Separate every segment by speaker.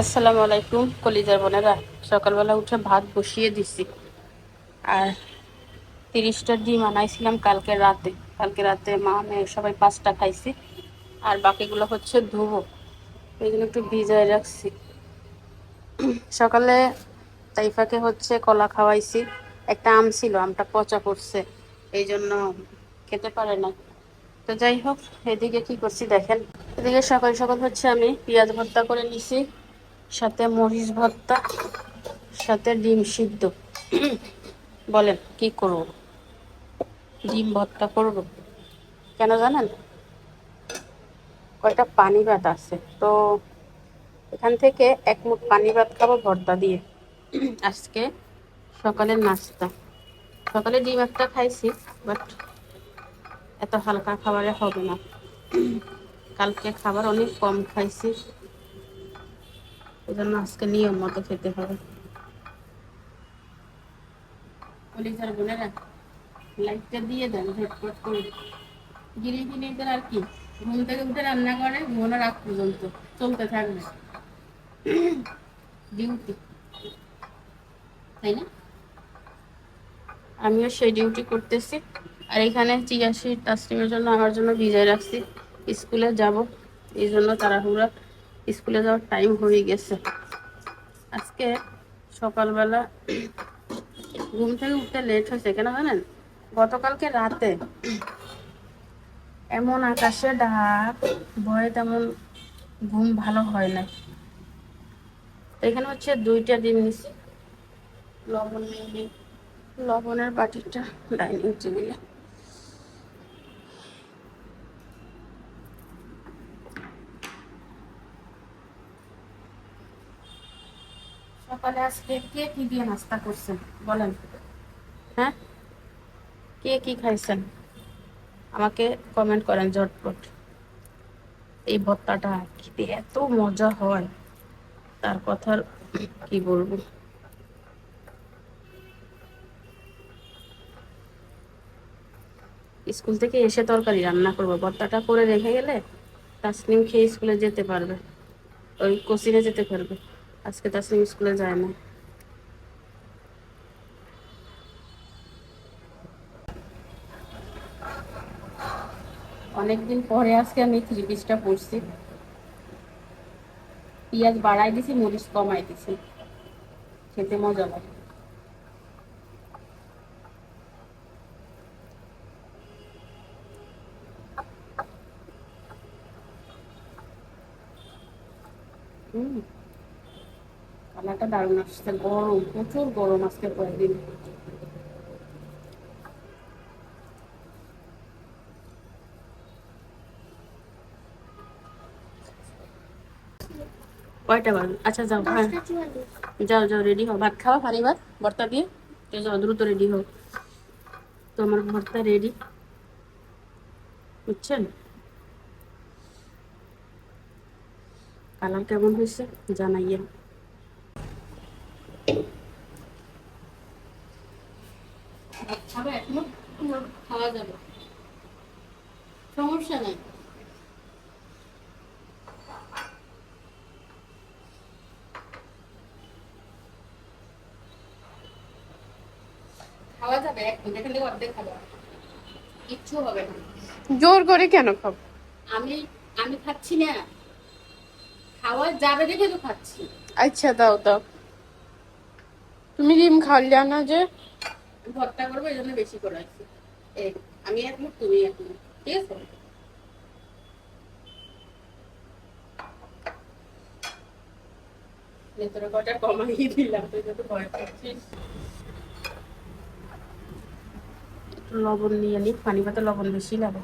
Speaker 1: আসসালামু আলাইকুম কলিজার বোনেরা। সকালবেলা উঠে ভাত বসিয়ে দিছি আর 30টা ডিম আনাইছিলাম কালকে রাতে মা মেয়ে সবাই 5টা খাইছি আর বাকিগুলো হচ্ছে ধুবো, এই জন্য একটু ভিজায় রাখছি। সকালে তাইফাকে হচ্ছে কলা খাওয়াইছি, একটা আম ছিল, আমটা পচা পড়ছে, এই জন্য খেতে পারে না। তো যাই হোক, এদিকে কি করছি দেখেন। এদিকে সকাল সকাল হচ্ছে আমি পেঁয়াজ ভর্তা করে নিছি, সাথে মরিচ ভর্তা, সাথে ডিম সিদ্ধ। বলেন কি করব? ডিম ভর্তা করব কেন জানেন? কয়টা পানি ভাত আছে, তো এখান থেকে এক মুঠ পানি ভাত খাবো ভর্তা দিয়ে। আজকে সকালের নাস্তা, সকালে ডিম একটা খাইছি, বাট এত হালকা খাবারে হবে না। কালকে খাবার অনেক কম খাইছি, এই জন্য আজকে নিয়ম মতো খেতে হবে। কলিজার বোনেরা, লাইটটা দিয়ে দেন ঝটপট করে। গৃহিণীদের আর কি, ঘুম থেকে উঠে রান্না করে ঘুমানোর আগ পর্যন্ত চলতে থাকবে ডিউটি, তাই না? আমিও সেই ডিউটি করতেছি। আর এখানে চিয়া সিড তাসলিমের জন্য, আমার জন্য ভিজায় রাখছি, স্কুলে যাব, এই জন্য তাড়াহুড়া, স্কুলে যাওয়ার টাইম হয়ে গেছে। আজকে সকালবেলা ঘুম থেকে উঠতে লেট হয়েছে কেন জানেন? গতকালকে রাতে এমন আকাশে ডাক, ভয়ে তেমন ঘুম ভালো হয় না। এখানে হচ্ছে 2টা ডিম নিছি, লবণ নিয়ে নিই, লবণের বাটিটা ডাইনিং টেবিলে। সকালে আজকে কে কি দিয়ে নাস্তা করছেন বলেন? হ্যাঁ, কে কি খাইছেন আমাকে কমেন্ট করেন ঝটপট। এই ভর্তাটা খেতে এত মজা হয়, তার কথা কি বলবো। স্কুল থেকে এসে তরকারি রান্না করবো, ভর্তাটা করে রেখে গেলে তাসনিম খেয়ে স্কুলে যেতে পারবে, ওই কোচিংয়ে যেতে পারবে। আজকে তাসনিম স্কুলে যায় না। অনেকদিন পরে আজকে আমি 3 পিসটা পরছি, পেঁয়াজ বাড়াই দিছি, মরিচ কমাই দিছি, খেতে মজা লাগে। হুম, কালারটা দারুণ আসছে। গরম, প্রচুর গরম আজকে কয়েকদিন। কয়টা বাজে? আচ্ছা যাও, হ্যাঁ যাও যাও, রেডি হও, ভাত খাওয়া, পানি ভাত ভর্তা দিয়ে। তো যাও দ্রুত রেডি হও, তো আমার ভর্তা রেডি, বুঝছেন? কালার কেমন হয়েছে জানাইয়েন। ভাত খাবে এখনো? খাওয়া যাবে, সমস্যা নাই। খাওয়া যাবে, এখন এখান থেকে অর্ধেক খাবো, কিচ্ছু হবে না।
Speaker 2: জোর করে কেন খাবো?
Speaker 1: আমি আমি খাচ্ছি না, খাওয়া যাবে দেখে তো খাচ্ছি।
Speaker 2: আচ্ছা দাও দাও, তুমি ডিম খাওয়ালে না যে।
Speaker 1: ভর্তা করবো এই জন্য বেশি করে রাখছি। এই আমি এক মুঠ, তুমি এক মুঠ, ঠিক আছে? ভেতরে কটা কমাই দিলাম, তুই তো ভয় পাচ্ছিস। একটু লবণ নিয়ে নি, পানি পাতে লবণ বেশি লাগে।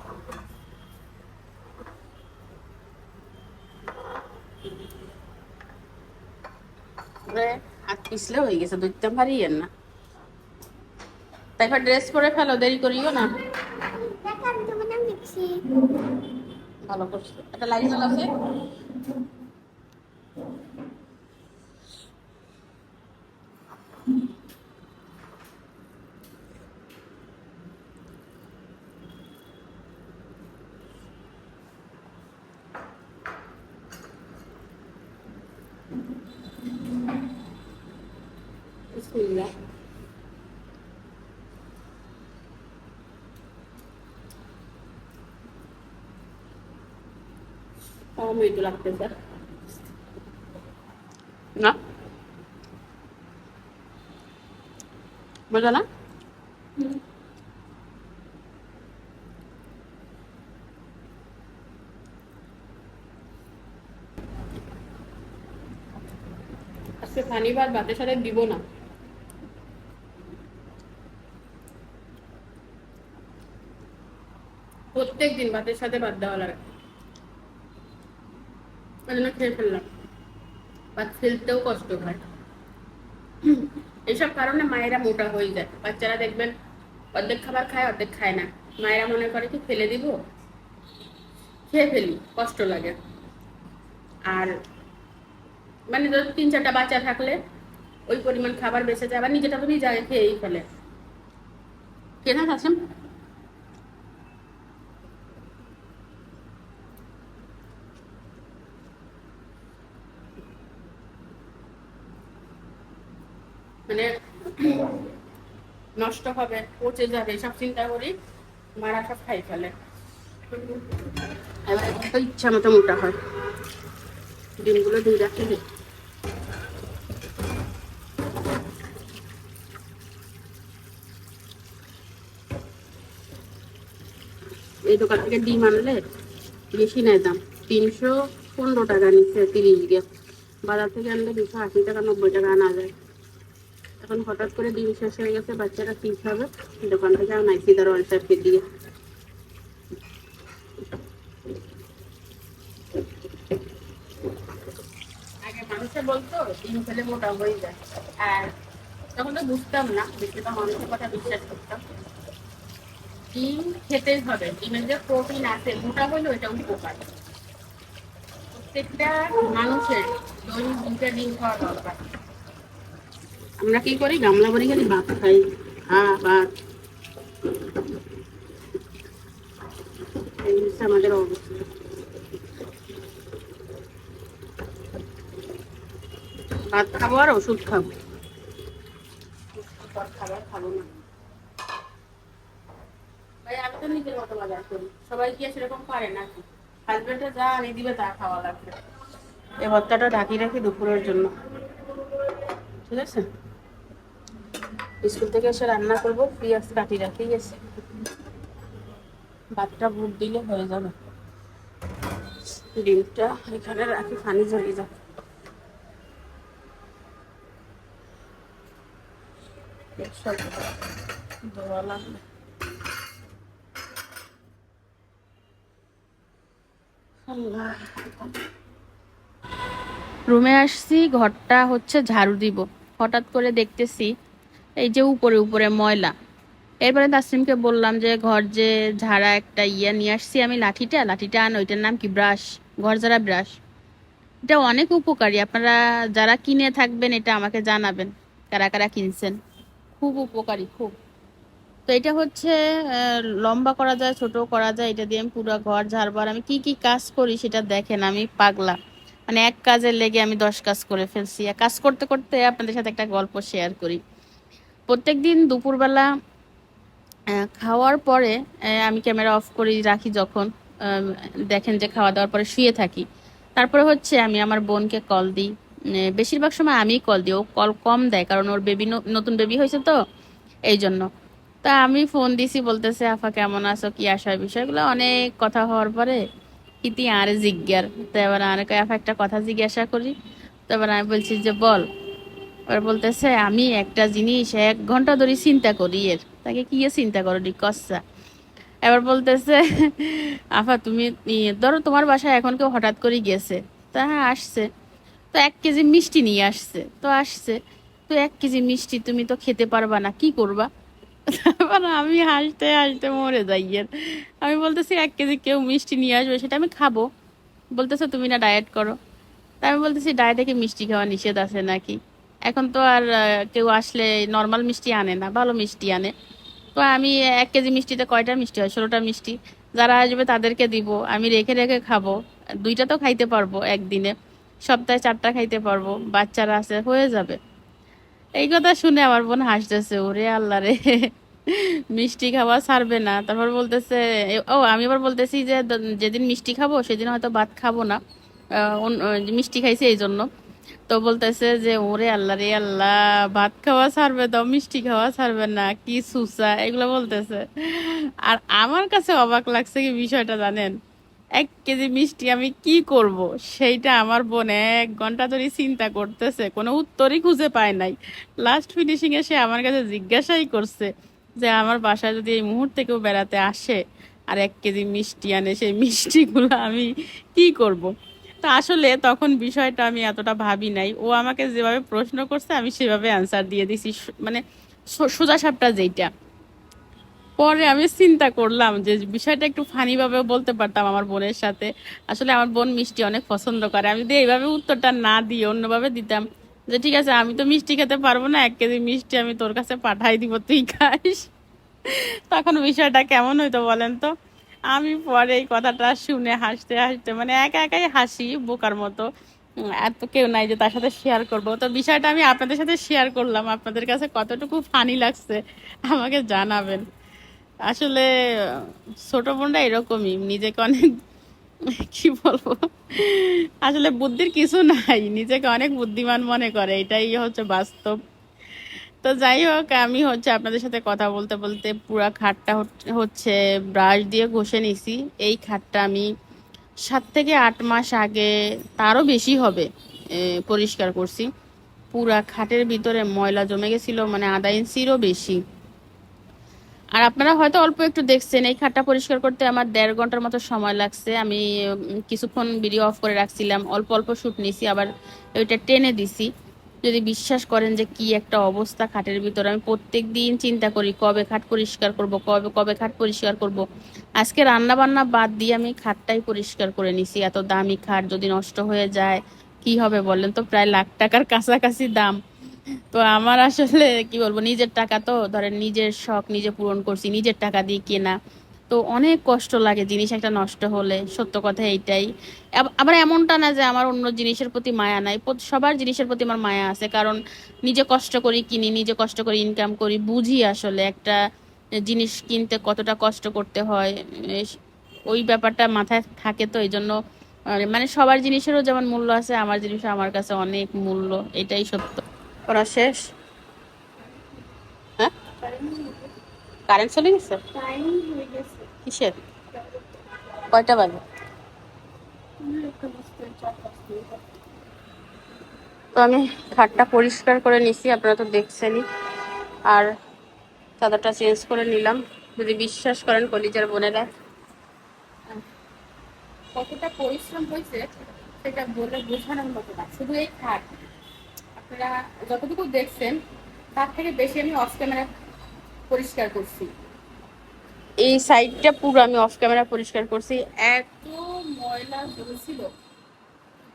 Speaker 1: হাত পিছলে হয়ে গেছে, দুইটা ভারী না। তাই ড্রেস করে ফেলো, দেরি করিও না। ভালো করছো, একটা লাইট জ্বালাছে। বিসমিল্লাহ। মৃদু লাগতেছে না, বোঝা না? আজকে পানি ভাত ভাতের সাথে দিব না, প্রত্যেক দিন ভাতের সাথে ভাত দেওয়া লাগে, ওই জন্য খেয়ে ফেললাম। ভাত ফেলতেও কষ্ট হয়। এইসব কারণে মায়েরা মোটা হয়ে যায়। বাচ্চারা দেখবেন অর্ধেক খাবার খায়, অর্ধেক খায় না। মায়েরা মনে করে কি ফেলে দিব, খেয়ে ফেলি, কষ্ট লাগে। আর মানে ধর 3-4টা বাচ্চা থাকলে ওই পরিমাণ খাবার বেঁচে যায়, আবার নিজেটা তো নিজে আগে খেয়েই ফেলে। কেনা আছে মানে নষ্ট হবে, পচে যাবে, সব চিন্তা করি মারা সব খাই ফেলে। এবার তো ইচ্ছা মতো মোটা হয়। ডিমগুলো দিয়ে রাখতে দিই। এই দোকান থেকে ডিম আনলে বেশি নেয় দাম, 315 টাকা নিচ্ছে 30 গ্রাম। বাজার থেকে আনলে 280 টাকা 90 টাকা আনা যায়। এখন হঠাৎ করে ডিম শেষ হয়ে গেছে, বাচ্চারা কি খাবে, দোকান থেকে আনাইছি তার অল্টারকে দিয়ে। আগে মানুষে বলতো ডিম খেলে মোটা হয়ে যায়, আর তখন তো বুঝতাম না, বেশিরভাগ মানুষের কথা বিশ্বাস করতাম। ডিম খেতেই হবে, ডিমের যে প্রোটিন আছে, মোটা হলেও এটা উপকার। প্রত্যেকটা মানুষের দৈনিক 2টা ডিম খাওয়া দরকার। আমরা কি করি, গামলা ভরে খালি ভাত খাই। ভাত, এই হচ্ছে আমাদের অবস্থা। ভাত খাবো আর ওষুধ খাবো, খাবার খাবো না। ভাই আমি তো নিজের মতো বাজার করি, সবাই কি সেরকম পারে নাকি? হাজবেন্ডে যা আনি দিবে তা খাওয়া লাগবে। এই ভর্তাটা ঢাকি রাখি দুপুরের জন্য, ঠিক আছে? স্কুল থেকে এসে রান্না করবো, পেঁয়াজ কাটি রাখি গেছে, ভাতটা বুট দিলে হয়ে যাবে। ডিমটা এখানে রাখি, পানি ঝরিয়ে যাবে। সব দেওয়া লাগবে। রুমে আসছি, ঘরটা হচ্ছে ঝাড়ু দিব, হঠাৎ করে দেখতেছি এই যে উপরে উপরে ময়লা। এরপরে তাসলিমকে বললাম যে ঘর যে ঝাড়া একটা নিয়ে আসছি আমি, লাঠিটা আন, ওইটার নাম কি, ব্রাশ, ঘর ঝাড়া ব্রাশ। এটা অনেক উপকারী, আপনারা যারা কিনে থাকবেন এটা আমাকে জানাবেন, কারা কারা কিনছেন। খুব উপকারী, খুব। তো এটা হচ্ছে লম্বা করা যায়, ছোট করা যায়, এটা দিয়ে আমি পুরো ঘর ঝাড়বো। আর আমি কি কি কাজ করি সেটা দেখেন, আমি পাগলা, মানে এক কাজের লেগে আমি 10 কাজ করে ফেলছি। আর কাজ করতে করতে আপনাদের সাথে একটা গল্প শেয়ার করি। প্রত্যেকদিন দুপুরবেলা খাওয়ার পরে আমি ক্যামেরা অফ করে রাখি, যখন দেখেন যে খাওয়া দাওয়ার পরে শুয়ে থাকি। তারপরে হচ্ছে আমি আমার বোনকে কল দিই। বেশিরভাগ সময় আমিই কল দিই, ও কল কম দেয়, কারণ ওর বেবি, নতুন বেবি হয়েছে তো এই জন্য। তা আমি ফোন দিছি, বলতেছে আফা কেমন আছো, কি আসার বিষয়গুলো অনেক কথা হওয়ার পরে ইতি আরে জিজ্ঞার। তো এবার আর আফা একটা কথা জিজ্ঞাসা করি। তো এবার আমি বলছি যে বল। এবার বলতেছে আমি একটা জিনিস 1 ঘন্টা ধরে চিন্তা করি, তাকে কি চিন্তা করো ডি কচ্ছা। এবার বলতেছে আফা তুমি ধরো তোমার বাসায় এখন কেউ হঠাৎ করে গেছে, তা হ্যাঁ আসছে, তো 1 কেজি মিষ্টি নিয়ে আসছে, তো 1 কেজি মিষ্টি তুমি তো খেতে পারবা না, কি করবা? তারপর আমি হাসতে হাসতে মরে যাই। আমি বলতেছি 1 কেজি কেউ মিষ্টি নিয়ে আসবে, সেটা আমি খাবো। বলতেছে তুমি না ডায়েট করো। তা আমি বলতেছি ডায়েটে কি মিষ্টি খাওয়া নিষেধ আছে নাকি? এখন তো আর কেউ আসলে নর্মাল মিষ্টি আনে না, ভালো মিষ্টি আনে। তো আমি 1 কেজি মিষ্টিতে কয়টা মিষ্টি হয়, 16টা মিষ্টি। যারা আসবে তাদেরকে দিব, আমি রেখে রেখে খাবো, 2টা তো খাইতে পারবো একদিনে। সপ্তাহে 4টা খাইতে পারবো, বাচ্চারা আছে, হয়ে যাবে। এই কথা শুনে আমার বোন হাসতেছে, ওরে আল্লাহ রে, মিষ্টি খাওয়া ছাড়বে না। তারপর বলতেছে, ও আমি আবার বলতেছি যে যেদিন মিষ্টি খাবো সেদিন হয়তো ভাত খাবো না, মিষ্টি খাইছে এই জন্য। তো বলতেছে যে ওরে আল্লাহ রে আল্লাহ, ভাত খাওয়া ছাড়বে তো মিষ্টি খাওয়া ছাড়বে না, কি সুসা, এগুলো বলতেছে। আর আমার কাছে অবাক লাগছে কি বিষয়টা জানেন, 1 কেজি মিষ্টি আমি কি করব, সেইটা আমার বোন 1 ঘন্টা ধরে চিন্তা করতেছে, কোনো উত্তরই খুঁজে পায় নাই। লাস্ট ফিনিশিং এ সে আমার কাছে জিজ্ঞাসাই করছে যে আমার বাসায় যদি এই মুহূর্তে কেউ বেড়াতে আসে আর 1 কেজি মিষ্টি আনে, সেই মিষ্টিগুলো আমি কি করব। তো আসলে তখন বিষয়টা আমি এতটা ভাবি নাই, ও আমাকে যেভাবে প্রশ্ন করছে আমি সেভাবে অ্যান্সার দিয়ে দিছি, মানে সোজা সাপটা যেইটা। পরে আমি চিন্তা করলাম যে বিষয়টা একটু ফানি ভাবে বলতে পারতাম আমার বোনের সাথে। আসলে আমার বোন মিষ্টি অনেক পছন্দ করে, আমি যদি এইভাবে উত্তরটা না দিয়ে অন্যভাবে দিতাম যে ঠিক আছে আমি তো মিষ্টি খেতে পারবো না, 1 কেজি মিষ্টি আমি তোর কাছে পাঠাই দিব, তুই খাইস, তখন বিষয়টা কেমন হইতো বলেন তো। আমি পরে এই কথাটা শুনে হাসতে হাসতে মানে একা একাই হাসি বোকার মতো। আর তো কেউ নাই যে তার সাথে শেয়ার করব, তো বিষয়টা আমি আপনাদের সাথে শেয়ার করলাম। আপনাদের কাছে কতটুকু ফানি লাগছে আমাকে জানাবেন। আসলে ছোট বোনটা এরকমই, নিজেকে অনেক কি বলবো, আসলে বুদ্ধির কিছু নাই, নিজেকে অনেক বুদ্ধিমান মনে করে, এটাই হচ্ছে বাস্তব। তো যাই হোক, আমি হচ্ছে আপনাদের সাথে কথা বলতে বলতে পুরা খাটটা হচ্ছে ব্রাশ দিয়ে ঘষে নিছি। এই খাটটা আমি 7 থেকে 8 মাস আগে, তারও বেশি হবে, পরিষ্কার করছি। পুরা খাটের ভিতরে ময়লা জমে গেছিল, মানে ½ ইঞ্চিরও বেশি। আর আপনারা হয়তো অল্প একটু দেখছেন, এই খাটটা পরিষ্কার করতে আমার 1.5 ঘন্টার মতো সময় লাগছে। আমি কিছুক্ষণ ভিডিও অফ করে রাখছিলাম, অল্প অল্প শুট নিছি, আবার ওইটা টেনে দিছি। যদি বিশ্বাস করেন যে কি একটা অবস্থা খাটের ভিতরে, আমি প্রত্যেক দিন চিন্তা করি কবে খাট পরিষ্কার করব, কবে কবে খাট পরিষ্কার করব। আজকে রান্না বান্না বাদ দিয়ে আমি খাটটাই পরিষ্কার করে নিছি। এত দামি খাট যদি নষ্ট হয়ে যায় কি হবে বলেন তো, প্রায় ৳1,00,000 কাছাকাছি দাম। তো আমার আসলে কি বলবো, নিজের টাকা তো ধরেন, নিজের শখ নিজে পূরণ করছি, নিজের টাকা দিয়ে কেনা। তো অনেক কষ্ট লাগে জিনিস একটা নষ্ট হলে, সত্য কথা এইটাই। আবার এমনটা না যে আমার অন্য জিনিসের প্রতি মায়া নাই, সবার জিনিসের প্রতি আমার মায়া আছে, কারণ নিজে কষ্ট করি কিনি, নিজে কষ্ট করে ইনকাম করি, বুঝি আসলে একটা জিনিস কিনতে কতটা কষ্ট করতে হয়। ওই ব্যাপারটা মাথায় থাকে, তো এই জন্য মানে সবার জিনিসেরও যেমন মূল্য আছে, আমার জিনিসও আমার কাছে অনেক মূল্য, এটাই সত্য। পড়া শেষ? হ্যাঁ, কারেন্ট চলে গেছে? কিসের? কয়টা বাজে? তো আমি খাটটা পরিষ্কার করে নিছি, আপনারা তো দেখছেনই। আর চাদরটা চেঞ্জ করে নিলাম। যদি বিশ্বাস করেন কলিজার বোনেরা, কতটা পরিশ্রম হয়েছে সেটা বলে বোঝানোর মতো না। শুধু এই খাট আপনারা যতটুকু দেখছেন তার থেকে বেশি আমি অফ ক্যামেরা পরিষ্কার করছি। এই সাইডটা পুরো আমি অফ ক্যামেরা পরিষ্কার করছি, এত ময়লা জমেছিল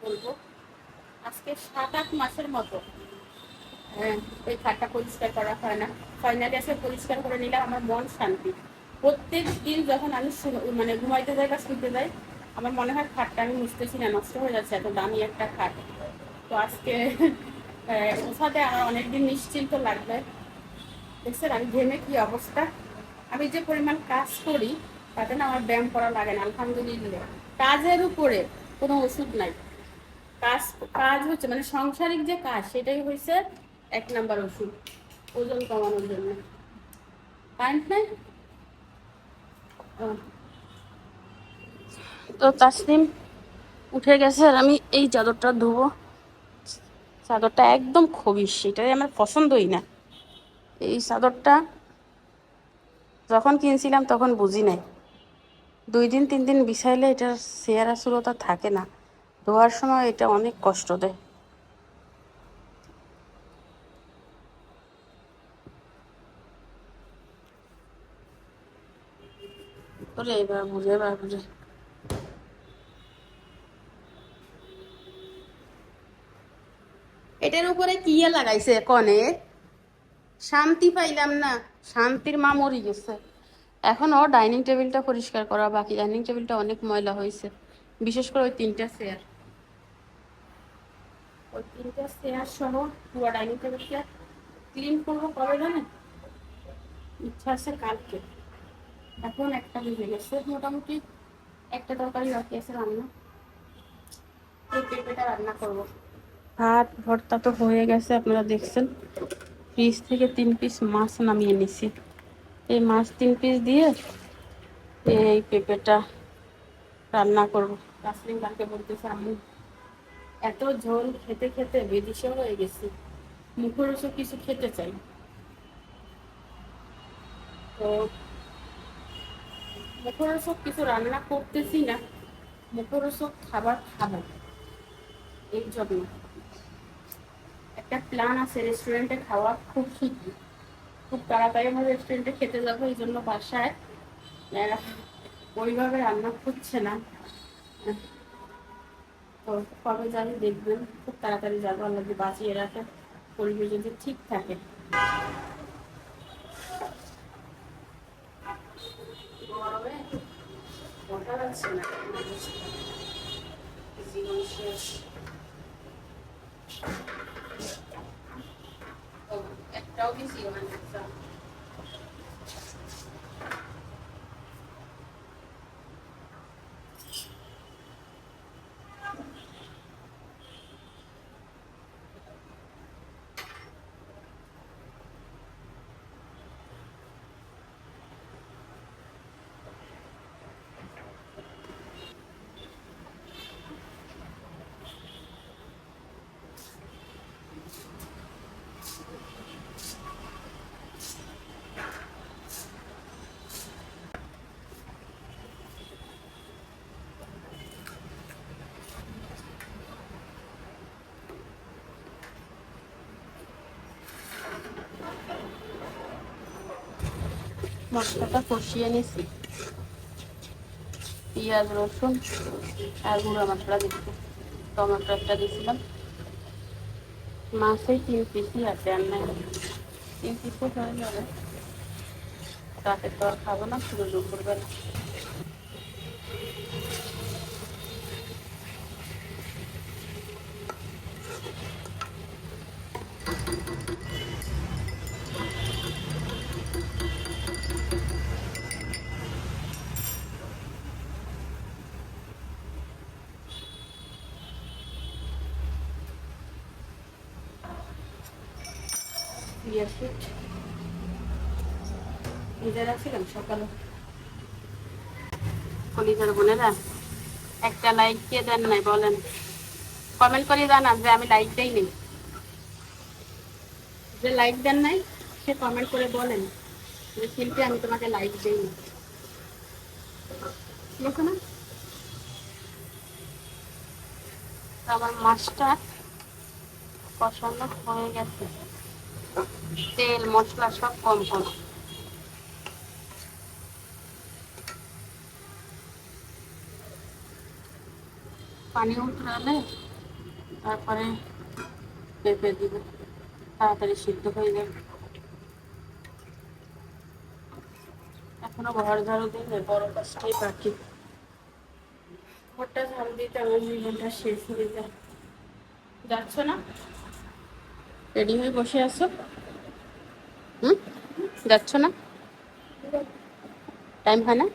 Speaker 1: বলবো। আজকে 7-8 মাসের মতো এই খাটটা পরিষ্কার করা হয় না। ফাইনালি আজকে পরিষ্কার করে নিলাম, আমার মন শান্তি। প্রত্যেক দিন যখন আমি মানে ঘুমাইতে যাই বা শুতে যাই, আমার মনে হয় খাটটা আমি মুছতেছি না, নষ্ট হয়ে যাচ্ছে, এত দামি একটা খাট। তো আজকে ওঠাতে আমার অনেকদিন নিশ্চিন্ত লাগবে। দেখছেন আমি ঘেমে কি অবস্থা। আমি যে পরিমাণ কাজ করি তাতে না আমার ব্যায়াম করা লাগে না, আলহামদুলিল্লাহ। কাজের উপরে কোনো ওষুধ নাই, কাজ কাজ হচ্ছে মানে সাংসারিক যে কাজ, সেটাই হয়েছে 1 নাম্বার ওষুধ ওজন কমানোর জন্য। কারেন্ট নাই। তো তাসনিম উঠে গেছে আর আমি এই চাদরটা ধুবো। চাদরটা একদম খবিস, সেটাই আমার পছন্দই না। এই চাদরটা যখন কিনছিলাম তখন বুঝি নাই, 2 দিন 3 দিন বিছাইলে এটার চেহারা সুরতা থাকে না, ধোয়ার সময় এটা অনেক কষ্ট দেয়। ওরে এবার বুঝে, এবার বুঝে। এটার উপরে কি লাগাইছে কনে, শান্তি পাইলাম না, শান্তির মা মরি গেছে। এখনও ডাইনিং টেবিলটা পরিষ্কার করা বাকি, ডাইনিং টেবিলটা অনেক ময়লা হয়েছে, বিশেষ করে ওই 3টা চেয়ার। ওই 3টা চেয়ার সহ পুরো ডাইনিং টেবিলটা ক্লিন করবো কবে জানেন? ইচ্ছা আছে কালকে। এখন 1টা বেজে গেছে, মোটামুটি একটা তরকারি বাকি আছে রান্না। এই পেঁপেটা রান্না করবো। ভাত ভর্তা তো হয়ে গেছে, আপনারা দেখছেন। ফ্রিজ থেকে 3 পিস মাছ নামিয়ে নিছি। এই মাছ 3 পিস দিয়ে এই পেঁপেটা রান্না করবো। তাসলিম কালকে বলতেছে আমি এত ঝোল খেতে খেতে বেদিশা হয়ে গেছি, মুখরোচক কিছু খেতে চাই। তো মুখরোচক কিছু রান্না করতেছি না, মুখরোচক খাবার খাবো। এই জন্য একটা প্ল্যান আছে, রেস্টুরেন্টে খাওয়া খুব শিখি, খুব তাড়াতাড়ি আমার রেস্টুরেন্টে খেতে যাবো। এই জন্য বাসায় ওইভাবে রান্না করছে না। তো কবে যাবি দেখবেন, খুব তাড়াতাড়ি যাবো, আল্লাহ যদি বাঁচিয়ে রাখে, পরিবেশ যদি ঠিক থাকে। গরমে ওঠা যাচ্ছে না, জীবন শেষ। একটাও বেশি হয় না। মশলাটা কষিয়ে নিছি, পেঁয়াজ রসুন আর গুঁড়া মশলা দিচ্ছি, টমেটো একটা দিয়েছিলাম। মাছেই 3 পিসই আছে, আর নাই 3 পিসও হয়ে যাবে। রাতে তো আর খাবো না, শুধু দুপুরবেলা। ভিজে রাখছিলাম সকালে। কলিজার বোনেরা একটা লাইক দিয়ে দেন নাই বলেন? কমেন্ট করে জানান যে আমি লাইক দেই নি। যে লাইক দেন নাই সে কমেন্ট করে বলেন যে শিল্পী আমি তোমাকে লাইক দেই না। দেখো না, আমার মাছটা কষানো হয়ে গেছে, তেল মশলা সব কম কম। পানি উতরালে তারপরে পেঁপে দিব, তাড়াতাড়ি সিদ্ধ হয়ে যাবে। এখনো ঘর ঝাড়ু দিলে বড় কাজটাই বাকি। ঘরটা ঝাড়ু দিতে আমার জীবনটা শেষ হয়ে যায়। যাচ্ছ না? রেডি হয়ে বসে আছো? যাচ্ছ না? টাইম হয় না?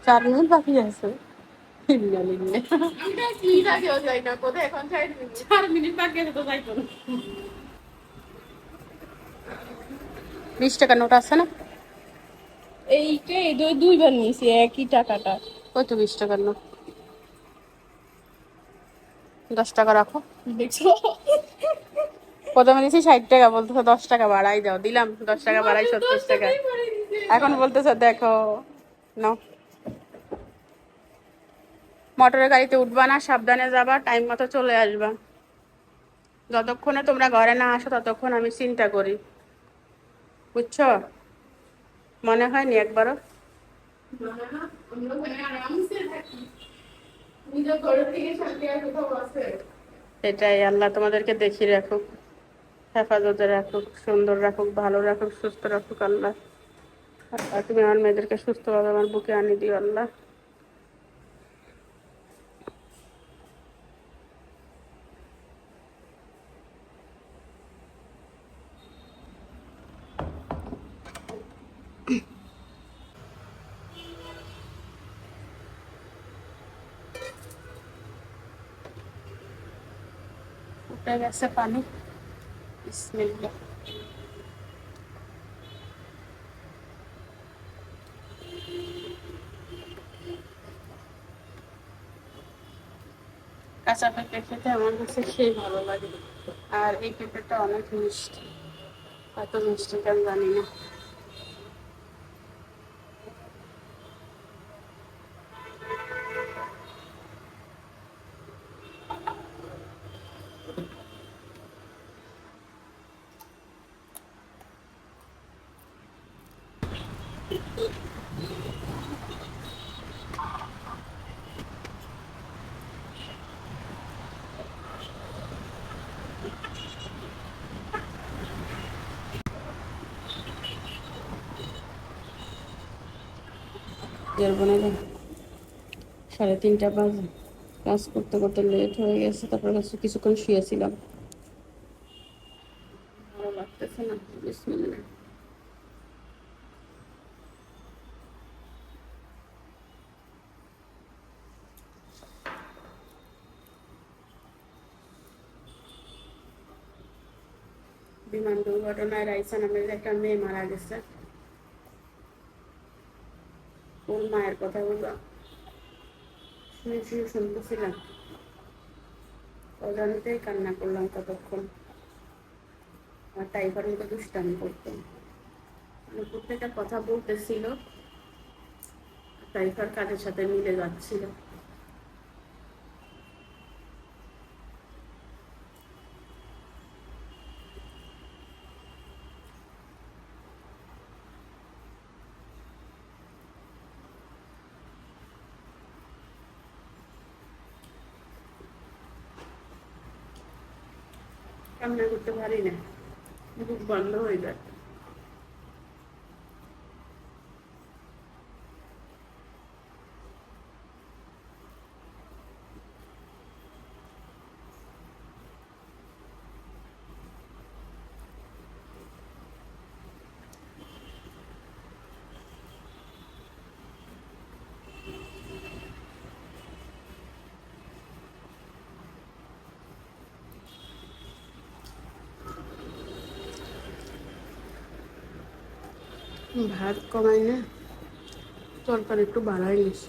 Speaker 1: 4 মিনিট বাকি আছে। 4 মিনিট বাকি আছে তো যাইতো না। 20 টাকা নোট আছে না?
Speaker 2: এইটা দুইবার নিয়েছি একই টাকাটা।
Speaker 1: ওই তো 20 টাকার নোট। 10 টাকা রাখো।
Speaker 2: দেখছো?
Speaker 1: প্রথমে দিয়েছি 60 টাকা, বলতেছো 10 টাকা বাড়াই দাও, দিলাম 10 টাকা বাড়াই 70 টাকা। এখন বলতেছো দেখো নাও। মোটরের গাড়িতে উঠবা না, সাবধানে যাবা, টাইম মতো চলে আসবা। যতক্ষণে তোমরা ঘরে না আসো ততক্ষণ আমি চিন্তা করি, বুঝছো? মনে হয়নি একবারও? এটাই, আল্লাহ তোমাদেরকে দেখিয়ে রাখুক, হেফাজতে রাখুক, সুন্দর রাখুক, ভালো রাখুক, সুস্থ রাখুক আল্লাহ। আর তুমি আমার মেয়েদেরকে সুস্থভাবে আমার বুকে আনি দিও আল্লাহ। উঠে গেছে পানি। বিসমিল্লাহ। কাঁচা পেঁপে খেতে আমার কাছে সেই ভালো লাগে। আর এই পেঁপেটা অনেক মিষ্টি, এত মিষ্টি কেন জানি না। বোনেরা 3:30 বাজে, কাজ করতে করতে লেট হয়ে গেছে। তারপরে কিছুক্ষণ শুয়েছিলাম, ভালো লাগতেছে না। বিসমিল্লাহ। বিমান দুর্ঘটনায় রাইসা নামের একটা মেয়ে মারা গেছে। ওর মায়ের কথাগুলো শুনতেছিলাম, অজান্তেই কান্না করলাম ততক্ষণ। আর টাইফার মতো দুষ্টামি করতাম, প্রত্যেকটা কথা বলতেছিল, টাইফার কাজের সাথে মিলে যাচ্ছিল। কান্না করতে পারি না, বুক বন্ধ হয়ে যায়। ভাত কমাই না, তরকারি একটু বাড়াই নিস।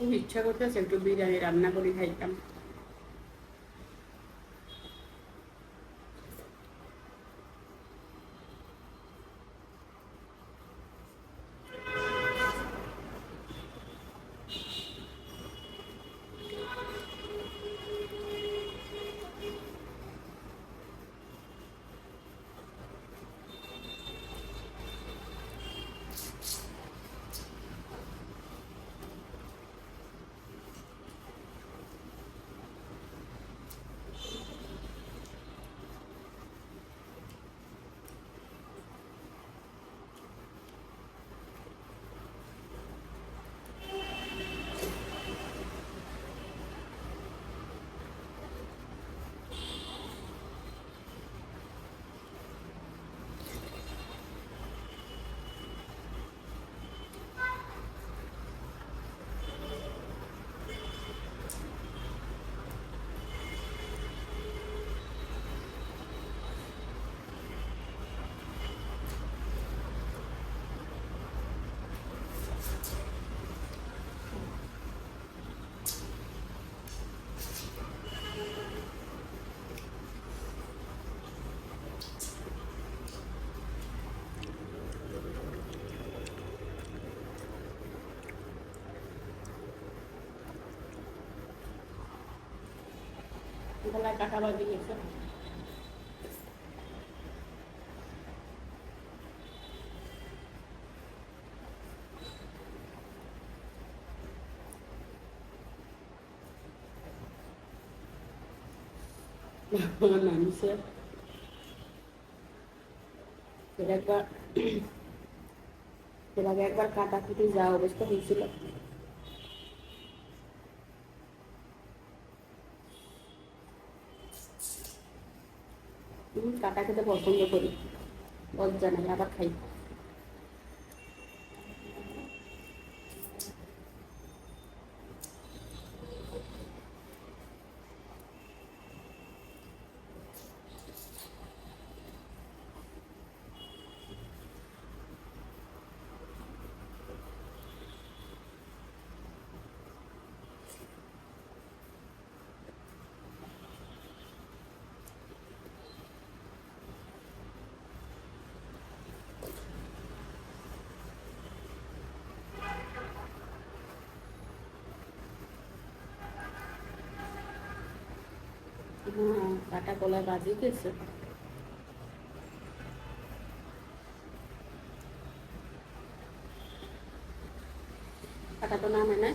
Speaker 1: খুব ইচ্ছা করতেছে একটু বিরিয়ানি রান্না করে খাইতাম। গলায় কাটা বাঁধে গেছে। নামিছে একবার, এর আগে একবার কাটাকুটি যা অবস্থা হয়েছিল। কাটা খেতে পছন্দ করি, লজ্জা নাই, আবার খাই। হ্যাঁ, কাটা গলায় বাজিয়ে গেছে। কাটা তো নামে না,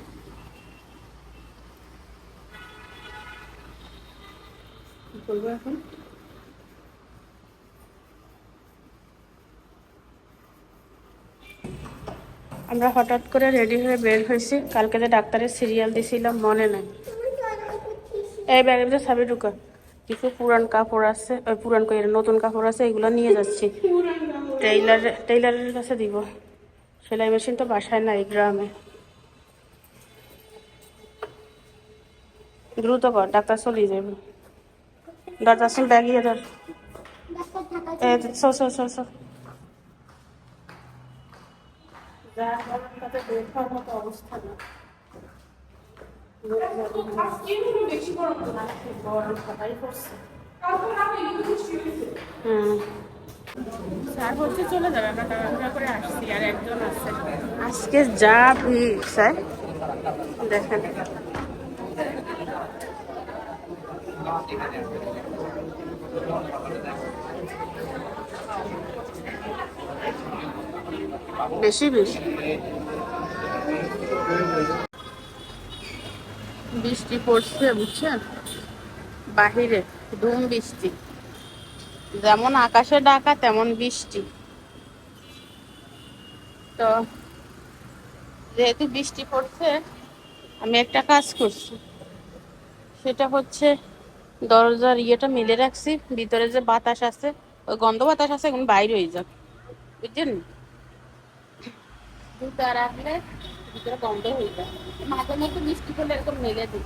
Speaker 1: কি করবো এখন? আমরা হঠাৎ করে রেডি হয়ে বের হয়েছি, কালকে যে ডাক্তারের সিরিয়াল দিছিলাম মনে নাই। এই ব্যাগের ভিতরে ছাবি ঢুকা, কিছু পুরান কাপড় আছে, ওই পুরান করে নতুন কাপড় আছে, এগুলো নিয়ে যাচ্ছি টেইলারের কাছে দিব। সেলাই মেশিন তো বাসায় নাই, গ্রামে। দ্রুত কর, ডাক্তার চলে যাবে। ডাক্তার সিং ব্যাগিয়ে ধর, সো সো সো সো। যা করার তাতে বের হওয়ার মতো অবস্থা না। গরম খাটাই করছে। স্যার বলছে চলে যাবে, আমরা তাড়াহুড়া করে আসছি, আর একজন আছে। আজকে যা ভিড় স্যার, দেখেন। বেশি বেশি বৃষ্টি পড়ছে বুঝছেন, বাহিরে ধুম বৃষ্টি, যেমন আকাশে ডাকা তেমন বৃষ্টি। তো যেহেতু বৃষ্টি পড়ছে, আমি একটা কাজ করছি, সেটা হচ্ছে দরজার ইয়েটা মেলে রাখছি, ভিতরে যে বাতাস আছে, ওই গন্ধ বাতাস আছে, এখন বাইরে হয়ে যাক, বুঝছেন। জুতা রাখলে ভিতরে গন্ধ হয়ে যায়, মাঝে মধ্যে বৃষ্টি পড়লে এরকম মেলে দিই।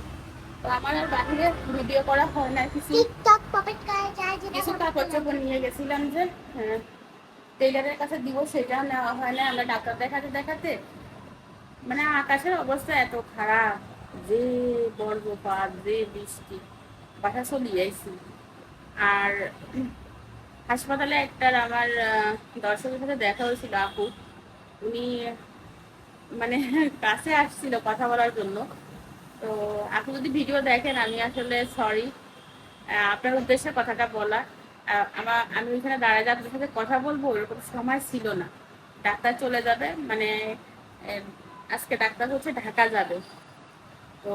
Speaker 1: তো আমার আর বাহিরে ভিডিও করা হয় না, কিছু কিছু কাপড় চোপড় নিয়ে গেছিলাম যে টেইলারের কাছে দিব, সেটা নেওয়া হয় না। আমরা ডাক্তার দেখাতে দেখাতে মানে আকাশের অবস্থা এত খারাপ, যে বজ্রপাত, যে বৃষ্টি, বাসা চলে আইছি। আর হাসপাতালে একটা আমার দর্শকের সাথে দেখা হয়েছিল, আপু, উনি মানে কাছে আসছিল কথা বলার জন্য। তো আপনি যদি ভিডিও দেখেন, আমি আসলে সরি, আপনার উদ্দেশ্যে কথাটা বলা। আমি ওইখানে দাঁড়ায় যে আপনার সাথে কথা বলবো ওরকম সময় ছিল না, ডাক্তার চলে যাবে, মানে আজকে ডাক্তার হচ্ছে ঢাকা যাবে। তো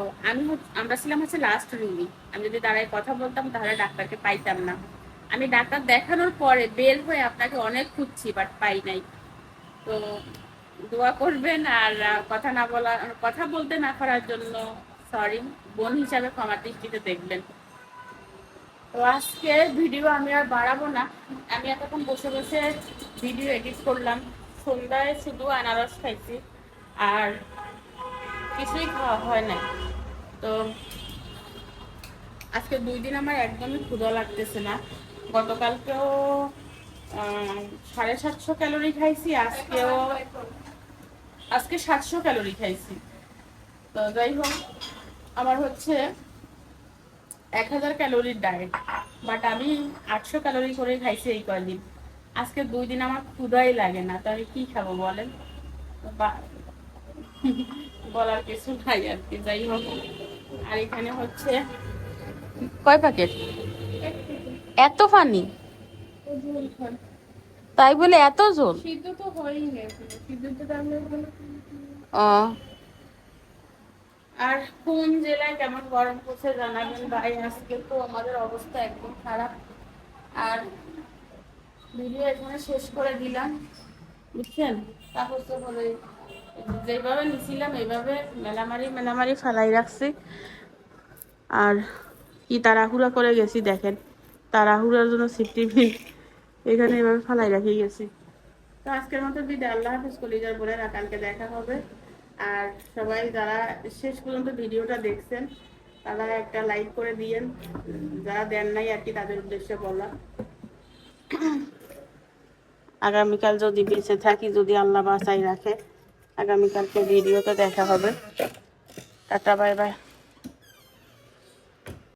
Speaker 1: আমরা ছিলাম হচ্ছে লাস্ট রুগী, আমি যদি দাঁড়ায় কথা বলতাম তাহলে ডাক্তারকে পাইতাম না। আমি ডাক্তার দেখানোর পরে বের হয়ে আপনাকে অনেক খুঁজছি, বাট পাই নাই। তো দোয়া করবেন, আর কথা বলতে না পারার জন্য সরি, বোন হিসাবে ক্ষমা দৃষ্টিতে দেখবেন। তো আজকে ভিডিও আমি আর বাড়াবো না, আমি এতক্ষণ বসে বসে ভিডিও এডিট করলাম, সন্ধ্যায় শুধু আনারস খাইছি, আর কিছুই খাওয়া হয় না। তো আজকে 2 দিন আমার একদমই ক্ষুধা লাগতেছে না। গতকালকেও 750 ক্যালোরি খাইছি, আজকে 700 ক্যালোরি খাইছি। তো যাই হোক, আমার হচ্ছে 1000 ক্যালোরির ডায়েট, বাট আমি 800 ক্যালোরি করে খাইছি এই কয়দিন। আজকে 2 দিন আমার ক্ষুধাই লাগে না, তো আমি কি খাবো বলেন? বলার কিছু নাই আর কি। যাই হোক, আর এখানে হচ্ছে কয় প্যাকেট, এত পানি, তাই বলে এত জল?
Speaker 2: সিদ্ধ তো হয়ই না, সিদ্ধ তো
Speaker 1: ও আর কোন জেলায় কেমন গরম পড়ছে জানাবেন ভাই। আজকে তো আমাদের অবস্থা একদম খারাপ। আর ভিডিও এখানে শেষ করে দিলাম, বুঝছেন। তারপর তো বলে যেভাবে নিছিলাম এইভাবে মেলামারি ফেলাই রাখছি। আর কি তাড়াহুড়া করে গেছি দেখেন, তাড়াহুড়ার জন্য সিফটি এখানে এভাবে ফালাই রাখি গেছি। তো আজকের মতো বিদায়, আল্লাহ হাফিজ কলিজার বোনেরা, কালকে দেখা হবে। আর সবাই যারা শেষ পর্যন্ত ভিডিওটা দেখছেন তারা একটা লাইক করে দিয়েন, যারা দেন নাই আর কি তাদের উদ্দেশ্যে বলা। আগামীকাল যদি বেঁচে থাকি, যদি আল্লাহ বাঁচাই রাখে, আগামীকালকে ভিডিওতে দেখা হবে। Tata, bye bye.